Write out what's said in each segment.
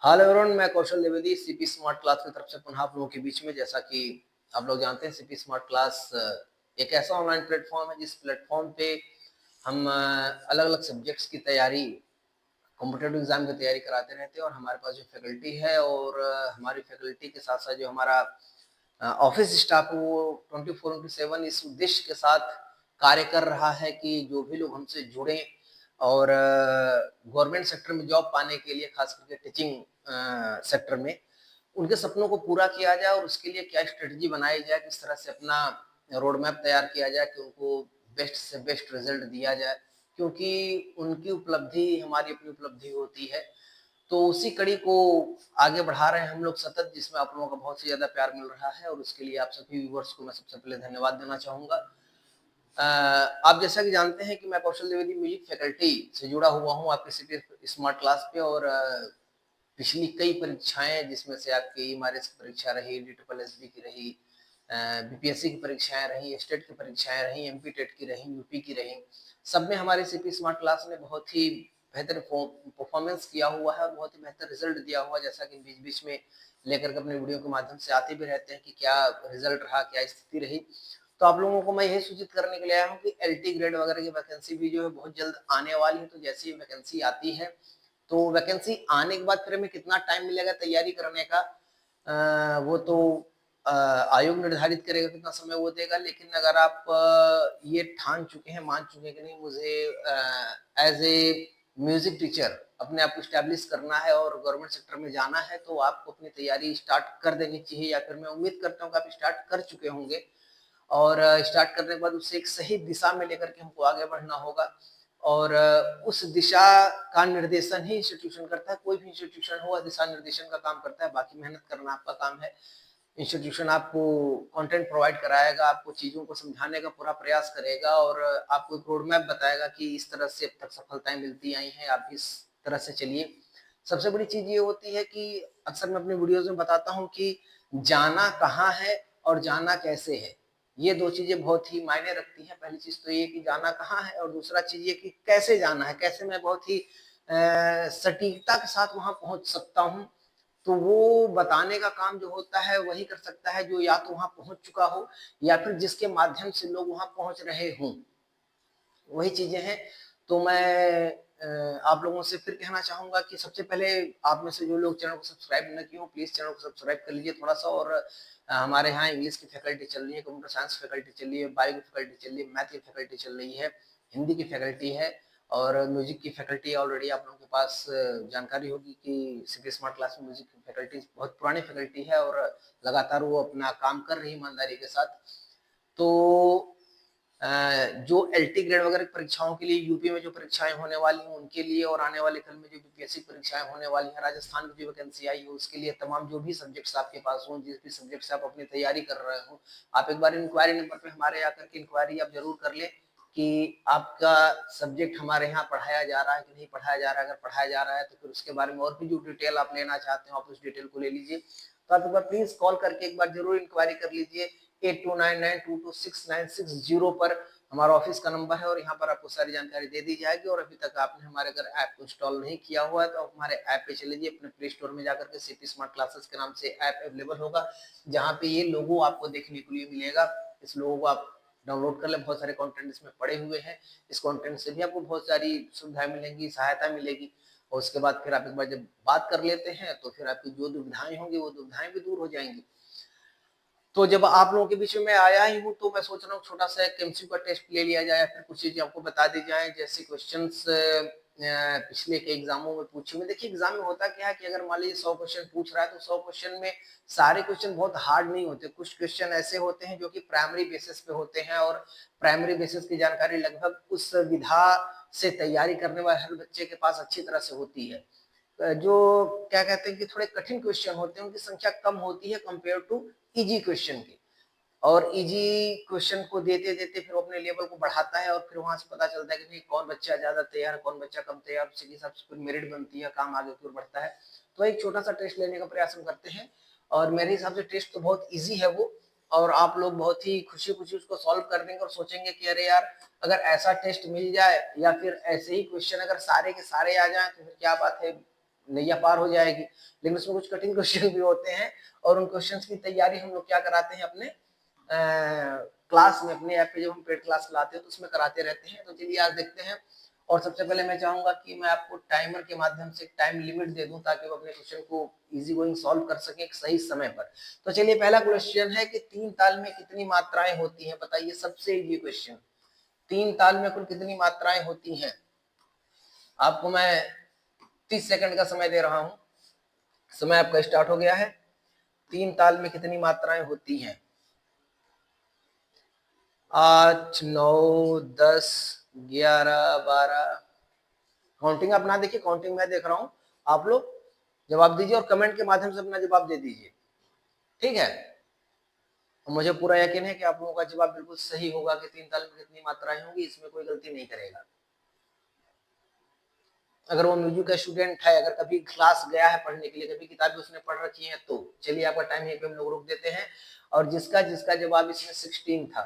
हाल everyone, मैं कौशल Dwivedi CP smart class की तरफ से पुनः आप लोगों के बीच में। जैसा कि आप लोग जानते हैं, सीपी स्मार्ट क्लास एक ऐसा ऑनलाइन प्लेटफॉर्म है जिस प्लेटफॉर्म पे हम अलग अलग सब्जेक्ट्स की तैयारी, कॉम्पिटेटिव एग्जाम की तैयारी कराते रहते हैं। और हमारे पास जो फैकल्टी है और हमारी फैकल्टी के साथ साथ जो हमारा ऑफिस स्टाफ है वो 24/7 इस उद्देश्य के साथ कार्य कर रहा है कि जो भी लोग हमसे जुड़े और गवर्नमेंट सेक्टर में जॉब पाने के लिए, खास करके टीचिंग सेक्टर में, उनके सपनों को पूरा किया जाए और उसके लिए क्या स्ट्रेटजी बनाई जाए, किस तरह से अपना रोड मैप तैयार किया जाए कि उनको बेस्ट से बेस्ट रिजल्ट दिया जाए, क्योंकि उनकी उपलब्धि हमारी अपनी उपलब्धि होती है। तो उसी कड़ी को आगे बढ़ा रहे हैं हम लोग सतत, जिसमें आप लोगों का बहुत ही ज्यादा प्यार मिल रहा है और उसके लिए आप सभी व्यूवर्स को मैं सबसे पहले धन्यवाद देना चाहूंगा। आप जैसा कि जानते हैं कि मैं कौशल द्विवेदी म्यूजिक फैकल्टी से जुड़ा हुआ हूं आपके सीपी स्मार्ट क्लास पे। और पिछली कई परीक्षाएं, जिसमें से आपकी एमआरएस की परीक्षा रही, DSSB की रही, बीपीएससी की परीक्षाएं रही, स्टेट की परीक्षाएं रही, एमपी टेट की रही, यूपी की रही, सब में हमारे सीपी स्मार्ट क्लास ने बहुत ही बेहतर परफॉर्मेंस किया हुआ है और बहुत ही बेहतर रिजल्ट दिया हुआ है। जैसा कि बीच बीच में लेकर के अपने वीडियो के माध्यम से आते भी रहते हैं कि क्या रिजल्ट रहा, क्या स्थिति रही। तो आप लोगों को मैं यही सूचित करने के लिए आया हूँ कि एलटी ग्रेड वगैरह की वैकेंसी भी जो है बहुत जल्द आने वाली है। तो जैसी वैकेंसी आती है, तो वैकेंसी आने के बाद फिर हमें कितना टाइम मिलेगा तैयारी करने का, वो तो आयोग निर्धारित करेगा कितना समय वो देगा। लेकिन अगर आप ये ठान चुके हैं, मान चुके हैं कि नहीं, मुझे एज ए म्यूजिक टीचर अपने आप को स्टैब्लिश करना है और गवर्नमेंट सेक्टर में जाना है, तो आपको अपनी तैयारी स्टार्ट कर देनी चाहिए, या फिर मैं उम्मीद करता हूँ कि आप स्टार्ट कर चुके होंगे। और स्टार्ट करने के बाद उसे एक सही दिशा में लेकर के हमको आगे बढ़ना होगा। और उस दिशा का निर्देशन ही इंस्टीट्यूशन करता है। कोई भी इंस्टीट्यूशन हो, दिशा निर्देशन का काम करता है, बाकी मेहनत करना आपका काम है। इंस्टीट्यूशन आपको कंटेंट प्रोवाइड कराएगा, आपको चीजों को समझाने का पूरा प्रयास करेगा और आपको एक रोड मैप बताएगा कि इस तरह से अब तक सफलताएं मिलती आई हैं, आप इस तरह से चलिए। सबसे बड़ी चीज ये होती है कि अक्सर मैं अपने वीडियोस में बताता हूँ कि जाना कहाँ है और जाना कैसे है, ये दो चीजें बहुत ही मायने रखती हैं। पहली चीज तो ये कि जाना कहाँ है, और दूसरा चीज ये कि कैसे जाना है, कैसे मैं बहुत ही सटीकता के साथ वहां पहुंच सकता हूं। तो वो बताने का काम जो होता है वही कर सकता है जो या तो वहां पहुंच चुका हो, या फिर जिसके माध्यम से लोग वहां पहुंच रहे हों, वही चीजें हैं। तो मैं आप लोगों से फिर कहना चाहूंगा कि सबसे पहले आप में से जो लोग चैनल को सब्सक्राइब न किए हो, प्लीज चैनल को सब्सक्राइब कर लीजिए थोड़ा सा। और हमारे यहाँ इंग्लिश की फैकल्टी चल रही है, कंप्यूटर साइंस फैकल्टी चल रही है, बायो की फैकल्टी चल रही है, मैथ की फैकल्टी चल रही है, हिंदी की फैकल्टी है, और म्यूजिक की फैकल्टी ऑलरेडी आप लोगों के पास जानकारी होगी कि सीपी स्मार्ट क्लास में म्यूजिक की फैकल्टी बहुत पुरानी फैकल्टी है और लगातार वो अपना काम कर रही है ईमानदारी के साथ। तो जो एलटी ग्रेड वगैरह की परीक्षाओं के लिए यूपी में जो परीक्षाएं होने वाली हैं उनके लिए, और आने वाले कल में जो बीपीएससी परीक्षाएं होने वाली हैं, राजस्थान में जो वैकेंसी आई है उसके लिए, तमाम जो भी सब्जेक्ट्स आपके पास हो, जिस भी सब्जेक्ट से आप अपनी तैयारी कर रहे हो, आप एक बार इंक्वायरी नंबर पे हमारे आकर के इंक्वायरी आप जरूर कर ले कि आपका सब्जेक्ट हमारे यहाँ पढ़ाया जा रहा है कि नहीं पढ़ाया जा रहा है। अगर पढ़ाया जा रहा है तो फिर उसके बारे में और भी जो डिटेल आप लेना चाहते हो आप उस डिटेल को ले लीजिए। तो आप एक बार प्लीज कॉल करके एक बार जरूर इंक्वायरी कर लीजिए। 8299226960 पर हमारा ऑफिस का नंबर है और यहाँ पर आपको सारी जानकारी दे दी जाएगी। और अभी तक आपने हमारे अगर ऐप को इंस्टॉल नहीं किया हुआ है तो आप हमारे ऐप पे चले जाइए, अपने प्ले स्टोर में जाकर के सीपी स्मार्ट क्लासेस के नाम से ऐप अवेलेबल होगा, जहाँ पे ये लोगो आपको देखने को लिए मिलेगा। इस लोगो को आप डाउनलोड कर ले, बहुत सारे कंटेंट इसमें पड़े हुए हैं। इस कंटेंट से भी आपको बहुत सारी सुविधाएं मिलेंगी, सहायता मिलेगी। और उसके बाद फिर आप एक बार जब बात कर लेते हैं तो फिर आपकी जो दुविधाएं होंगी वो दुविधाएं भी दूर हो जाएंगी। तो जब आप लोगों के बीच में मैं आया ही हूँ तो मैं सोच रहा हूँ छोटा सा एक एमसीक्यू का टेस्ट ले लिया जाए, फिर कुछ चीजें आपको बता दी जाए, जैसे क्वेश्चंस पिछले के एग्जामों में पूछे हुए। देखिए एग्जाम में होता क्या है कि अगर मान लीजिए 100 क्वेश्चन पूछ रहा है तो 100 क्वेश्चन में सारे क्वेश्चन बहुत हार्ड नहीं होते। कुछ क्वेश्चन ऐसे होते हैं जो कि प्राइमरी बेसिस पे होते हैं, और प्राइमरी बेसिस की जानकारी लगभग उस विधा से तैयारी करने वाले हर बच्चे के पास अच्छी तरह से होती है। जो क्या कहते हैं कि थोड़े कठिन क्वेश्चन होते हैं उनकी संख्या कम होती है कंपेयर टू इजी क्वेश्चन की। और इजी क्वेश्चन को देते देते फिर अपने लेवल को बढ़ाता है और फिर वहां से पता चलता है कि नहीं कौन बच्चा ज्यादा तैयार, कौन बच्चा कम तैयार, उसी के हिसाब से फिर मेरिट बनती है, काम आगे की ओर बढ़ता है। तो एक छोटा सा टेस्ट लेने का प्रयास हम करते हैं, और मेरे हिसाब से टेस्ट तो बहुत ईजी है वो, और आप लोग बहुत ही खुशी खुशी उसको सॉल्व कर देंगे और सोचेंगे कि अरे यार अगर ऐसा टेस्ट मिल जाए या फिर ऐसे ही क्वेश्चन अगर सारे के सारे आ जाए तो फिर क्या बात है, नैया पार हो जाएगी। लेकिन उसमें कुछ कठिन क्वेश्चन भी होते हैं और उन क्वेश्चंस की तैयारी हम लोग क्या कराते हैं अपने क्लास में, अपने ऐप पे जब हम पेड क्लास चलाते हैं तो उसमें कराते रहते हैं। तो चलिए आज देखते हैं। और सबसे पहले मैं चाहूंगा कि मैं आपको टाइमर के माध्यम से टाइम लिमिट दे दूं ताकि वो अपने क्वेश्चन को इजी गोइंग सॉल्व कर सकें एक सही समय पर। तो चलिए पहला क्वेश्चन है कि 3 ताल में कितनी मात्राएं होती हैं, बताइए। सबसे इजी क्वेश्चन, 3 ताल में कुल कितनी मात्राएं होती हैं। आपको मैं 30 सेकंड का समय दे रहा हूं। समय आपका स्टार्ट हो गया है। 3 ताल में कितनी मात्राएं होती हैं। 8, 9, 10, 11, 12। काउंटिंग आप ना देखिए, काउंटिंग मैं देख रहा हूं। आप लोग जवाब दीजिए और कमेंट के माध्यम से अपना जवाब दे दीजिए, ठीक है। मुझे पूरा यकीन है कि आप लोगों का जवाब बिल्कुल सही होगा कि 3 ताल में कितनी मात्राएं होंगी, इसमें कोई गलती नहीं करेगा। अगर वो म्यूजिक का स्टूडेंट है, अगर कभी क्लास गया है पढ़ने के लिए, कभी किताबें उसने पढ़ रखी हैं, तो चलिए आपका टाइम यहीं पे हम लोग रोक देते हैं। और जिसका जिसका जवाब इसमें 16 था,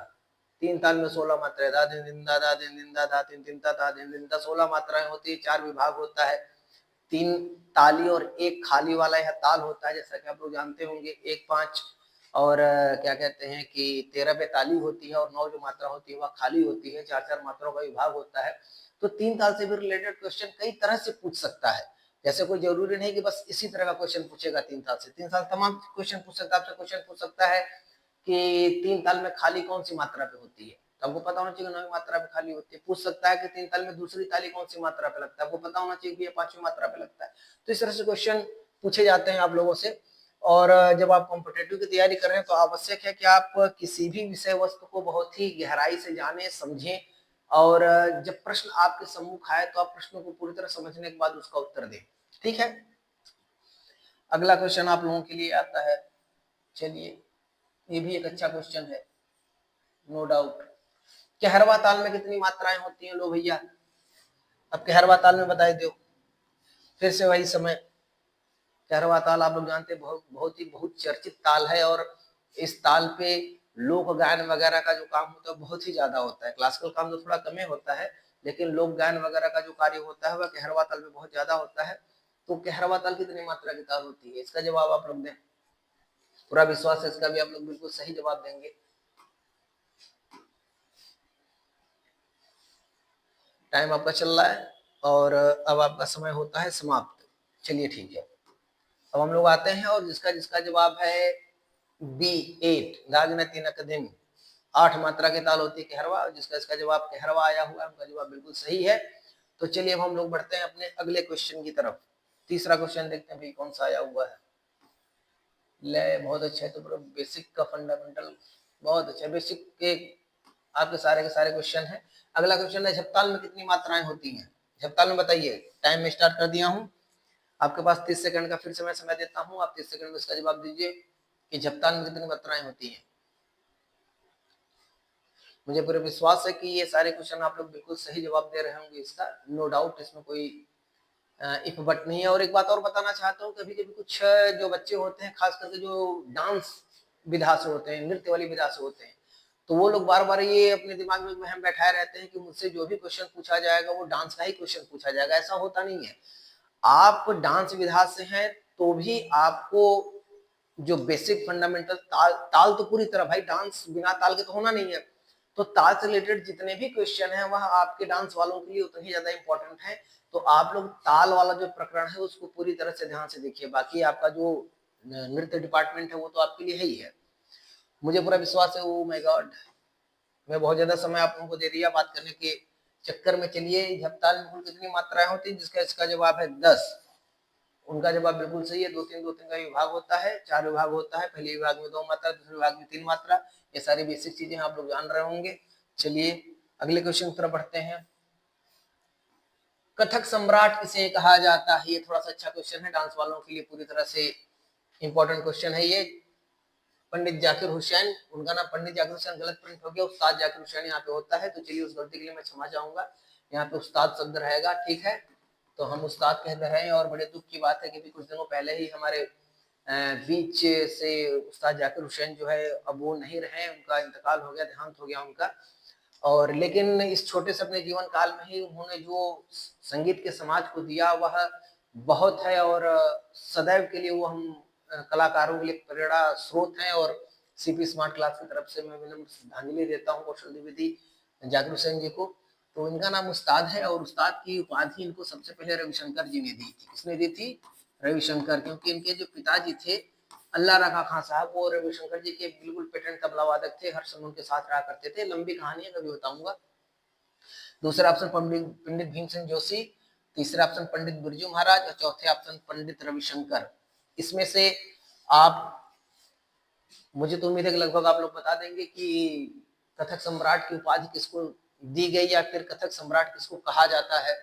3 ताल में 16 मात्राएं, दा दिन दिन दा दिन दिन दा तीन दिन दा दिन दिन दा, 16 मात्राएं होती है। 4 विभाग होता है, 3 ताली और 1 खाली वाला यह ताल होता है, जैसा कि आप लोग जानते होंगे। 1, 5 और क्या कहते हैं कि 13 पे ताली होती है और 9 जो मात्रा होती है वह खाली होती है। 4-4 मात्राओं का विभाग होता है। तो 3 ताल से भी रिलेटेड क्वेश्चन कई तरह से पूछ सकता है। जैसे कोई जरूरी नहीं कि बस इसी तरह का क्वेश्चन पूछेगा 3 ताल से। 3 ताल तमाम क्वेश्चन पूछ सकता है। आपसे क्वेश्चन पूछ सकता है कि 3 ताल में खाली कौन सी मात्रा पे होती है, तो आपको पता होना चाहिए 9वीं मात्रा पे खाली होती है। पूछ सकता है कि 3 ताल में दूसरी ताली कौन सी मात्रा पे लगता है, आपको पता होना चाहिए कि ये 5वीं मात्रा पे लगता है। तो इस तरह से क्वेश्चन पूछे जाते हैं आप लोगों से। और जब आप कॉम्पिटेटिव की तैयारी कर रहे हैं तो आवश्यक है कि आप किसी भी विषय वस्तु को बहुत ही गहराई से जाने समझें। और जब प्रश्न आपके सम्मुख आए तो आप प्रश्नों को पूरी तरह समझने के बाद उसका उत्तर दें, ठीक है। अगला क्वेश्चन आप लोगों के लिए आता है। चलिए, ये भी एक अच्छा क्वेश्चन है, नो डाउट। कहरवा ताल में कितनी मात्राएं होती हैं, लो भैया अब कहरवा ताल में बताई दो। फिर से वही समय। कहरवा ताल आप लोग जानते हैं बहुत चर्चित ताल है और इस ताल पे लोक गायन वगैरह का जो काम होता है बहुत ही ज्यादा होता है। क्लासिकल काम तो थोड़ा कम होता है, लेकिन लोक गायन वगैरह का जो कार्य होता है वह कहरवा ताल में बहुत ज्यादा होता है। तो कहरवा ताल कितनी मात्रा की ताल होती है, इसका जवाब आप लोग दें। पूरा विश्वास है इसका भी आप लोग बिल्कुल सही जवाब देंगे। टाइम आपका चल रहा है और अब आपका समय होता है समाप्त। चलिए ठीक है, अब हम लोग आते हैं और जिसका जिसका जवाब है B8, दागिना 3 दिन 8 मात्रा की ताल होती है कहरवा। जिसका इसका जवाब कहरवा आया हुआ है उनका जवाब बिल्कुल सही है। तो चलिए अब हम लोग बढ़ते हैं अपने अगले क्वेश्चन की तरफ। तीसरा क्वेश्चन देखते हैं भाई कौन सा आया हुआ है। ले बहुत अच्छा है, तो पूरा बेसिक का फंडामेंटल बहुत अच्छा। बेसिक के आपके सारे के सारे क्वेश्चन है। अगला क्वेश्चन है झपताल में कितनी मात्राएं होती हैं, झपताल में बताइए। टाइम में स्टार्ट कर दिया हूं। आपके पास 30 सेकंड का फिर से मैं समय देता हूं। आप 30 सेकंड में इसका जवाब दीजिए कि झपताल में कितनी मात्राएं होती हैं। मुझे पूरा विश्वास है कि ये सारे क्वेश्चन आप लोग बिल्कुल सही जवाब दे रहे होंगे, इसका नो डाउट, इसमें कोई इफ बट नहीं है। और एक बात और बताना चाहता हूँ, कभी कभी कुछ जो बच्चे होते हैं खास करके जो डांस विधा से होते हैं, नृत्य वाली विधा से होते हैं, तो वो लोग बार बार ये अपने दिमाग में वहम बैठाए रहते हैं कि मुझसे जो भी क्वेश्चन पूछा जाएगा वो डांस का ही क्वेश्चन पूछा जाएगा। ऐसा होता नहीं है। आप डांस विधा से हैं तो भी आपको जो बेसिक फंडामेंटल ताल तो पूरी तरह, भाई डांस बिना ताल के तो होना नहीं है। तो ताल से रिलेटेड जितने भी क्वेश्चन हैं वह आपके डांस वालों के लिए उतने ही ज्यादा इंपॉर्टेंट है। तो आप लोग ताल वाला जो प्रकरण है उसको पूरी तरह से ध्यान से देखिए। बाकी आपका जो नृत्य डिपार्टमेंट है वो तो आपके लिए है ही है। मुझे पूरा विश्वास है। ओ माय गॉड, मैं बहुत ज्यादा समय आप लोगों को दे दिया बात करने के चक्कर में। चलिए झपताल में कुल कितनी मात्राएं होती है, जिसका इसका जवाब है 10। उनका जवाब बिल्कुल सही है। 2-3 का विभाग होता है, 4 विभाग होता है। पहले विभाग में 2 मात्रा, दूसरे विभाग में 3 मात्रा। ये सारी बेसिक चीजें आप लोग जान रहे होंगे। चलिए अगले क्वेश्चन की तरफ बढ़ते हैं। कथक सम्राट किसे कहा जाता है, ये थोड़ा सा अच्छा क्वेश्चन है डांस वालों के लिए, पूरी तरह से इंपॉर्टेंट क्वेश्चन है ये। पंडित जाकिर हुसैन, उनका नाम पंडित जाकिर हुसैन गलत प्रिंट हो गया, उस्ताद जाकिर हुसैन यहाँ पे होता है। तो चलिए उस गलती के लिए मैं क्षमा चाहूंगा, यहाँ पे उस्ताद शब्द रहेगा, ठीक है। तो हम उस्ताद कह रहे हैं और बड़े दुख की बात है कि कुछ दिनों पहले ही हमारे बीच से उस्ताद जाकिर हुसैन जो है अब वो नहीं रहे, उनका इंतकाल हो गया, देहांत हो गया उनका। और लेकिन इस छोटे से अपने जीवन काल में ही उन्होंने जो संगीत के समाज को दिया वह बहुत है और सदैव के लिए वो हम कलाकारों के लिए प्रेरणा स्रोत हैं। और सीपी स्मार्ट क्लास की तरफ से मैं विनम्र श्रद्धांजलि देता हूँ कौशल द्विवेदी, जागरूक सिंह जी को। तो इनका नाम उस्ताद है और उस्ताद की उपाधि इनको सबसे पहले रविशंकर जी ने दी थी। किसने दी थी? रविशंकर, क्योंकि इनके जो पिताजी थे अल्लाह रखा खां साहब, वो रविशंकर जी के बिल्कुल पेटेंट तबला वादक थे, हर समय उनके साथ रहा करते थे। लंबी कहानी है, कभी बताऊंगा। दूसरा ऑप्शन पंडित भीमसेन जोशी, तीसरा ऑप्शन पंडित बिरजू महाराज और चौथे ऑप्शन पंडित रविशंकर। इसमें से आप, मुझे तो उम्मीद है कि लगभग आप लोग बता देंगे कि कथक सम्राट की उपाधि किसको दी गई या फिर कथक सम्राट किसको कहा जाता है।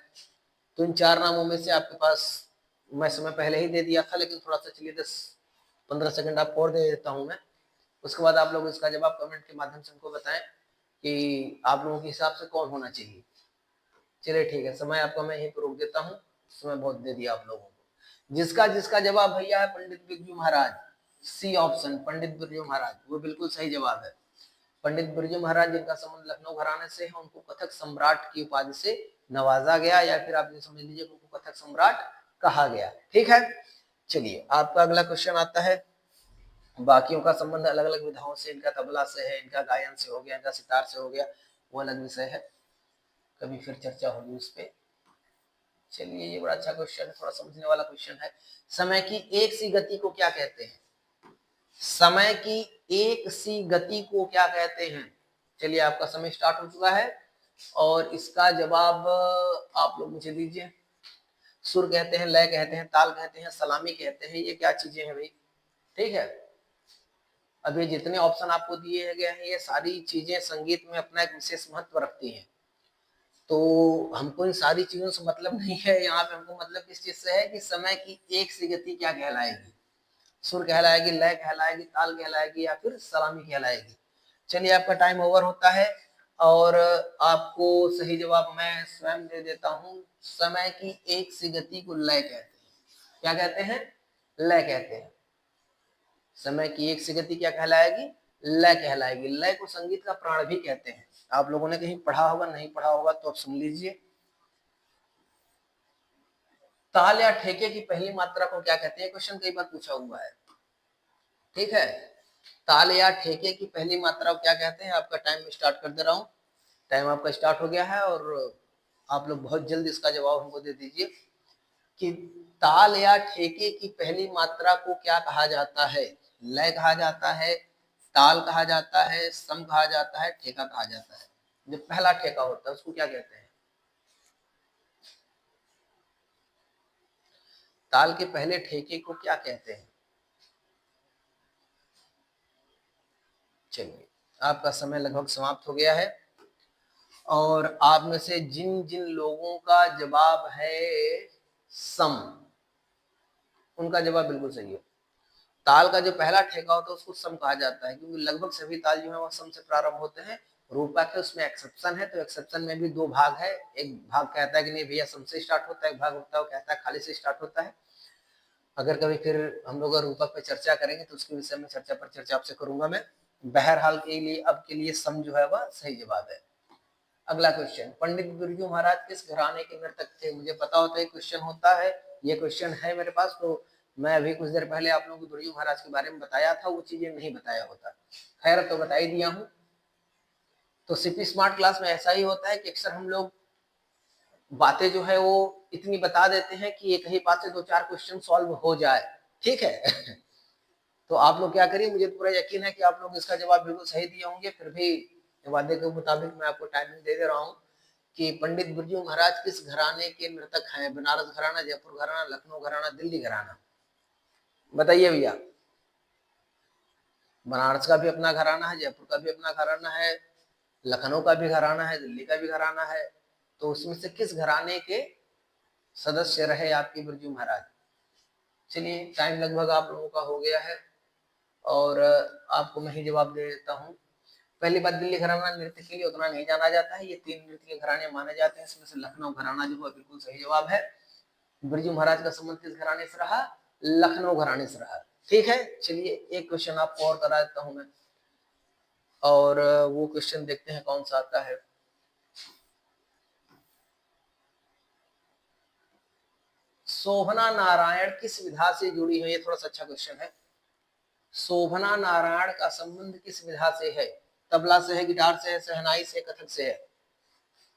तो इन चार नामों में से आपके पास, मैं समय पहले ही दे दिया था, लेकिन थोड़ा सा चलिए 10-15 सेकंड आपको और दे देता हूं मैं। उसके बाद आप लोग इसका जवाब कमेंट के माध्यम से हमको बताएं कि आप लोगों के हिसाब से कौन होना चाहिए। चलिए ठीक है, समय आपका मैं यहीं पर रोक देता हूँ, समय बहुत दे दिया आप लोगों को। जिसका जिसका जवाब भैया है पंडित बिरजू महाराज, सी ऑप्शन पंडित बिरजू महाराज, वो बिल्कुल सही जवाब है। पंडित बिरजू महाराज जिनका संबंध लखनऊ घराने से है, उनको कथक सम्राट की उपाधि से नवाजा गया, या फिर आप ये समझ लीजिए उनको कथक सम्राट कहा गया। ठीक है, चलिए आपका अगला क्वेश्चन आता है। बाकियों का संबंध अलग अलग विधाओं से, इनका तबला से है, इनका गायन से हो गया, इनका सितार से हो गया, वो अलग विषय है, कभी फिर चर्चा होगी उस पर। चलिए ये बड़ा अच्छा क्वेश्चन है, थोड़ा समझने वाला क्वेश्चन है। समय की एक सी गति को क्या कहते हैं? समय की एक सी गति को क्या कहते हैं? चलिए आपका समय स्टार्ट हो चुका है और इसका जवाब आप लोग मुझे दीजिए। सुर कहते हैं, लय कहते हैं, ताल कहते हैं, सलामी कहते हैं, ये क्या चीजें हैं भाई? ठीक है, अब ये जितने ऑप्शन आपको दिए गए हैं ये सारी चीजें संगीत में अपना एक विशेष महत्व रखती हैं। तो हमको इन सारी चीजों से मतलब नहीं है, यहाँ पे हमको मतलब किस चीज से है कि समय की एक सी गति क्या कहलाएगी? सुर कहलाएगी, लय कहलाएगी, ताल कहलाएगी या फिर सलामी कहलाएगी? चलिए आपका टाइम ओवर होता है और आपको सही जवाब मैं स्वयं दे देता हूँ। समय की एक सी गति को लय कहते हैं। क्या कहते हैं? लय कहते हैं। समय की एक सी गति क्या कहलाएगी? लय कहलाएगी। लय को संगीत का प्राण भी कहते हैं। आप लोगों ने कहीं पढ़ा होगा, नहीं पढ़ा होगा तो आप सुन लीजिए। ताल या ठेके की पहली मात्रा को क्या कहते हैं? क्वेश्चन कई बार पूछा हुआ है। ठीक है, ताल या ठेके की पहली मात्रा को क्या कहते हैं? आपका टाइम स्टार्ट कर दे रहा हूं। टाइम आपका स्टार्ट हो गया है और आप लोग बहुत जल्द इसका जवाब हमको दे दीजिए कि ताल या ठेके की पहली मात्रा को क्या कहा जाता है? लय कहा जाता है, ताल कहा जाता है, सम कहा जाता है, ठेका कहा जाता है। जो पहला ठेका होता है उसको क्या कहते हैं? ताल के पहले ठेके को क्या कहते हैं? चलिए आपका समय लगभग समाप्त हो गया है और आप में से जिन जिन लोगों का जवाब है सम, उनका जवाब बिल्कुल सही है। ताल का जो पहला ठेका होता है उसको सम कहा जाता है, क्योंकि लगभग सभी ताल जो है वो सम से प्रारंभ होते हैं। रूपक है, उसमें एक्सेप्शन है, तो एक्सेप्शन में भी दो भाग है। एक भाग कहता है कि नहीं भैया सम से स्टार्ट होता है, एक भाग होता है वो कहता है खाली से स्टार्ट होता है। अगर कभी फिर हम लोग रूपक पे चर्चा करेंगे तो उसके विषय में चर्चा आपसे करूंगा मैं। बहरहाल के लिए अब के लिए सम जो है वह सही जवाब है। अगला क्वेश्चन, पंडित बिरजू महाराज किस घराने के नर्तक थे? मुझे पता होता है क्वेश्चन होता है, ये क्वेश्चन है मेरे पास, तो मैं अभी कुछ देर पहले आप लोगों को बिरजू महाराज के बारे में बताया था, वो चीजें नहीं बताया होता। खैर तो बता ही दिया हूं। तो सीपी स्मार्ट क्लास में ऐसा ही होता है कि अक्सर हम लोग बातें जो है वो इतनी बता देते हैं कि एक ही बात से दो चार क्वेश्चन सॉल्व हो जाए। ठीक है तो आप लोग क्या करिए, मुझे पूरा यकीन है कि आप लोग इसका जवाब बिल्कुल सही दिए होंगे। फिर भी वादे के मुताबिक मैं आपको टाइमिंग दे रहा हूँ कि पंडित बिरजू महाराज किस घराने के नर्तक हैं? बनारस घराना, जयपुर घराना, लखनऊ घराना, दिल्ली घराना? बताइए भैया। बनारस का भी अपना घराना है, जयपुर का भी अपना घराना है, लखनऊ का भी घराना है, दिल्ली का भी घराना है। तो उसमें से किस घराने के सदस्य रहे आपके बिरजू महाराज? चलिए टाइम लगभग आप लोगों का हो गया है और आपको मैं ही जवाब दे देता हूँ। पहली बात, दिल्ली घराना नृत्य के लिए उतना नहीं जाना जाता है। ये 3 नृत्य के घराने माने जाते हैं, इसमें से लखनऊ घराना जो है बिल्कुल सही जवाब है। बिरजू महाराज का संबंध किस घराने से रहा? लखनऊ घराने से रहा। ठीक है, चलिए एक क्वेश्चन आपको और करा देता हूं मैं और वो क्वेश्चन देखते हैं कौन सा आता है। शोभना नारायण किस विधा से जुड़ी है? ये थोड़ा सा अच्छा क्वेश्चन है। शोभना नारायण का संबंध किस विधा से है? तबला से है, गिटार से है, शहनाई से, कथक से है?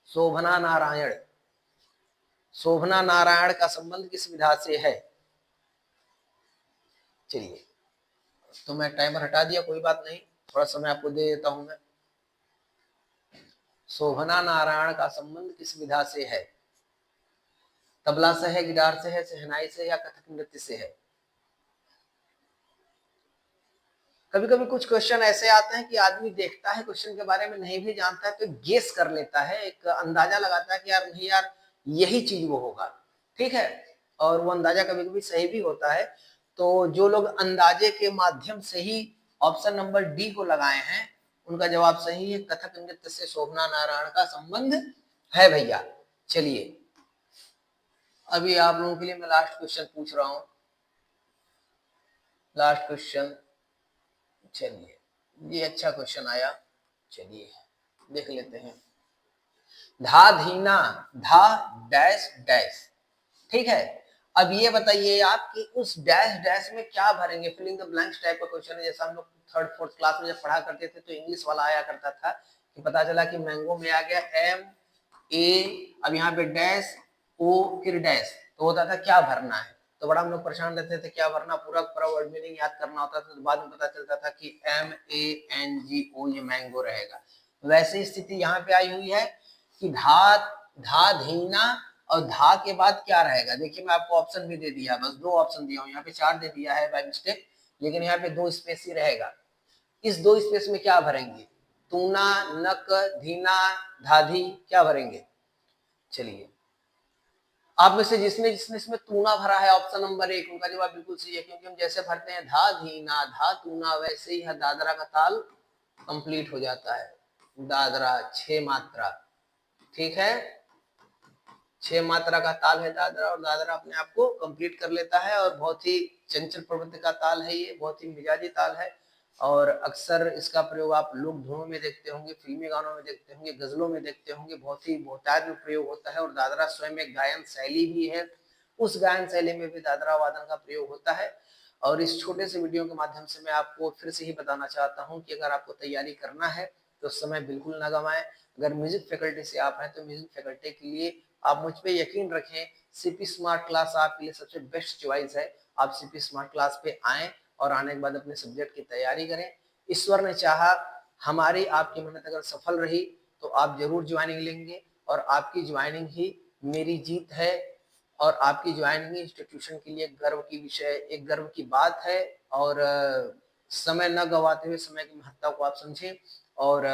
शोभना नारायण, शोभना नारायण का संबंध किस विधा से है? चलिए, तो मैं टाइमर हटा दिया, कोई बात नहीं, थोड़ा समय आपको दे देता हूं मैं। शोभना नारायण का संबंध किस विधा से है? तबला से है, गिटार से है, शहनाई से, या कथक नृत्य से है? कभी कभी कुछ क्वेश्चन ऐसे आते हैं कि आदमी देखता है क्वेश्चन के बारे में, नहीं भी जानता है तो गेस कर लेता है, एक अंदाजा लगाता है कि यार नहीं यार यही चीज वो होगा, ठीक है, और वो अंदाजा कभी कभी सही भी होता है। तो जो लोग अंदाजे के माध्यम से ही ऑप्शन नंबर डी को लगाए हैं उनका जवाब सही है, कथक नृत्य से शोभना नारायण का संबंध है भैया। चलिए, अभी आप लोगों के लिए मैं लास्ट क्वेश्चन पूछ रहा हूं, लास्ट क्वेश्चन। चलिए, ये अच्छा क्वेश्चन आया, चलिए देख लेते हैं। धा धीना धा डैश डैश, ठीक है। अब ये बताइए आप कि उस डैश डैश में क्या भरेंगे? फिलिंग द ब्लैंक्स टाइप का क्वेश्चन है, जैसा हम लोग थर्ड फोर्थ क्लास में जब पढ़ा करते थे तो इंग्लिश वाला आया करता था कि पता चला कि मैंगो में आ गया एम ए, अब यहाँ पे डैश ओ फिर डैश, तो होता था क्या भरना है, तो बड़ा हम लोग परेशान रहते थे क्या भरना, पूरा पूरा वर्ड मीनिंग याद करना होता था, तो बाद में पता चलता था कि MANGO ये मैंगो रहेगा। वैसी स्थिति यहाँ पे आई हुई है कि धा धा धीना और धा के बाद क्या रहेगा? देखिए मैं आपको ऑप्शन भी दे दिया, बस 2 ऑप्शन दिया हूँ, यहाँ पे 4 दे दिया है बाय मिस्टेक, लेकिन यहाँ पे 2 स्पेस ही रहेगा। इस 2 स्पेस में क्या भरेंगे? तूना, नक, धीना, धाधी, क्या भरेंगे? चलिए, आप में से जिसने जिसने इसमें तूना भरा है ऑप्शन नंबर 1 उनका जवाब बिल्कुल सही है, क्योंकि हम जैसे भरते हैं धा धीना धा तूना वैसे ही दादरा का ताल कंप्लीट हो जाता है। दादरा 6 मात्रा, ठीक है, 6 मात्रा का ताल है दादरा, और दादरा अपने आप को कंप्लीट कर लेता है, और बहुत ही चंचल प्रवृत्ति का ताल है ये, बहुत ही मिजाजी ताल है, और अक्सर इसका प्रयोग आप लोक धुनों में देखते होंगे, फिल्मी गानों में देखते होंगे, गजलों में देखते होंगे, बहुत ही बहुतायत में प्रयोग होता है। और दादरा स्वयं एक गायन शैली भी है, उस गायन शैली में भी दादरा वादन का प्रयोग होता है। और इस छोटे से वीडियो के माध्यम से मैं आपको फिर से ही बताना चाहता हूँ कि अगर आपको तैयारी करना है तो समय बिल्कुल ना गंवाएं। अगर म्यूजिक फैकल्टी से आप हैं तो म्यूजिक फैकल्टी के लिए आप मुझ पे यकीन रखें, सीपी स्मार्ट क्लास आपके लिए सबसे बेस्ट चॉइस है। आप सीपी स्मार्ट क्लास पे आएं और आने के बाद अपने सब्जेक्ट की तैयारी करें। ईश्वर ने चाहा, हमारी आपकी मेहनत अगर सफल रही तो आप जरूर ज्वाइनिंग लेंगे, और आपकी ज्वाइनिंग ही मेरी जीत है, और आपकी ज्वाइनिंग इंस्टीट्यूशन के लिए गर्व की विषय, एक गर्व की बात है। और समय न गवाते हुए समय की महत्ता को आप समझें, और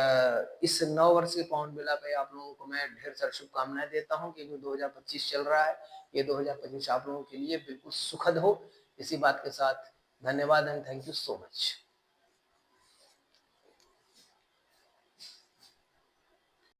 इस 9 वर्ष के पावन बेला पे आप लोगों को मैं ढेर सारी शुभकामनाएं देता हूं, क्योंकि 2025 चल रहा है, ये 2025 आप लोगों के लिए बिल्कुल सुखद हो। इसी बात के साथ धन्यवाद and thank you so much.